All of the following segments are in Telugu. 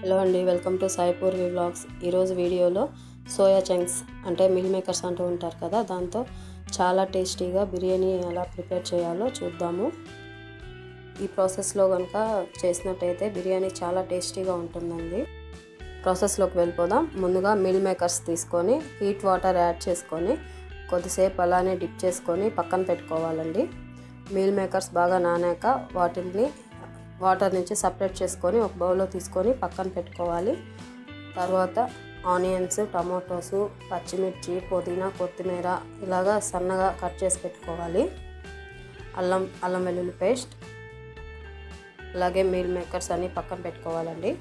హలో అండి, వెల్కమ్ టు సాయిపూర్వి వ్లాగ్స్. ఈరోజు వీడియోలో సోయా చంక్స్ అంటే మిల్ మేకర్స్ అంటూ ఉంటారు కదా, దాంతో చాలా టేస్టీగా బిర్యానీ ఎలా ప్రిపేర్ చేయాలో చూద్దాము. ఈ ప్రాసెస్లో కనుక చేసినట్టయితే బిర్యానీ చాలా టేస్టీగా ఉంటుందండి. ప్రాసెస్లోకి వెళ్ళిపోదాం. ముందుగా మిల్ మేకర్స్ తీసుకొని హీట్ వాటర్ యాడ్ చేసుకొని కొద్దిసేపు అలానే డిప్ చేసుకొని పక్కన పెట్టుకోవాలండి. మిల్ మేకర్స్ బాగా నానాక వాటిని వాటర్ నుంచి సపరేట్ చేసుకొని ఒక బౌల్లో తీసుకొని పక్కన పెట్టుకోవాలి. తర్వాత ఆనియన్స్, టమాటోస్, పచ్చిమిర్చి, పుదీనా, కొత్తిమీర ఇలాగా సన్నగా కట్ చేసి పెట్టుకోవాలి. అల్లం వెల్లుల్లి పేస్ట్, అలాగే మీల్ మేకర్స్ అన్నీ పక్కన పెట్టుకోవాలండి.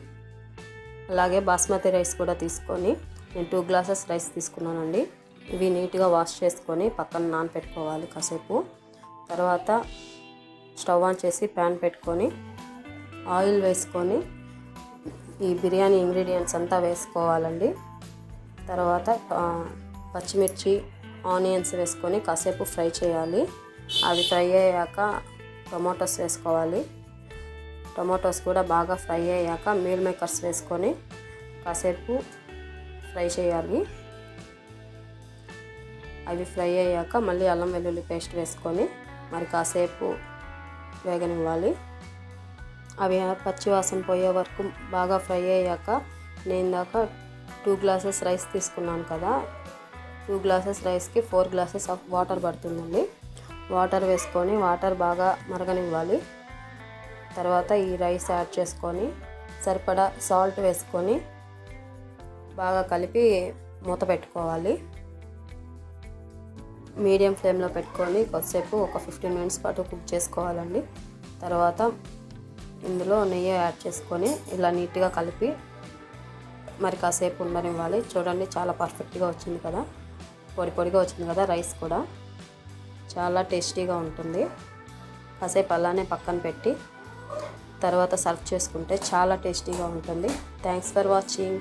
అలాగే బాస్మతి రైస్ కూడా తీసుకొని నేను 2 గ్లాసెస్ రైస్ తీసుకున్నానండి. ఇవి నీట్గా వాష్ చేసుకొని పక్కన నానపెట్టుకోవాలి కాసేపు. తర్వాత స్టవ్ ఆన్ చేసి ప్యాన్ పెట్టుకొని ఆయిల్ వేసుకొని ఈ బిర్యానీ ఇంగ్రీడియంట్స్ అంతా వేసుకోవాలండి. తర్వాత పచ్చిమిర్చి, ఆనియన్స్ వేసుకొని కాసేపు ఫ్రై చేయాలి. అవి ఫ్రై అయ్యాక టమాటోస్ వేసుకోవాలి. టమాటోస్ కూడా బాగా ఫ్రై అయ్యాక మీల్ మేకర్స్ వేసుకొని కాసేపు ఫ్రై చేయాలి. అవి ఫ్రై అయ్యాక మళ్ళీ అల్లం వెల్లుల్లి పేస్ట్ వేసుకొని మరి కాసేపు వేగనివ్వాలి. అవి పచ్చివాసన పోయే వరకు బాగా ఫ్రై అయ్యాక నేను దాకా 2 గ్లాసెస్ రైస్ తీసుకున్నాను కదా, 2 గ్లాసెస్ రైస్కి 4 గ్లాసెస్ ఆఫ్ వాటర్ పడుతుందండి. వాటర్ వేసుకొని వాటర్ బాగా మరగనివ్వాలి. తర్వాత ఈ రైస్ యాడ్ చేసుకొని సరిపడా సాల్ట్ వేసుకొని బాగా కలిపి మూత పెట్టుకోవాలి. మీడియం ఫ్లేమ్లో పెట్టుకొని కొద్దిసేపు ఒక 15 మినిట్స్ పాటు కుక్ చేసుకోవాలండి. తర్వాత ఇందులో నెయ్యి యాడ్ చేసుకొని ఇలా నీట్గా కలిపి మరి కాసేపు ఉండనివ్వాలి. చూడండి, చాలా పర్ఫెక్ట్గా వచ్చింది కదా, పొడిగా వచ్చింది కదా. రైస్ కూడా చాలా టేస్టీగా ఉంటుంది. కాసేపు అలానే పక్కన పెట్టి తర్వాత సర్వ్ చేసుకుంటే చాలా టేస్టీగా ఉంటుంది. Thanks for watching.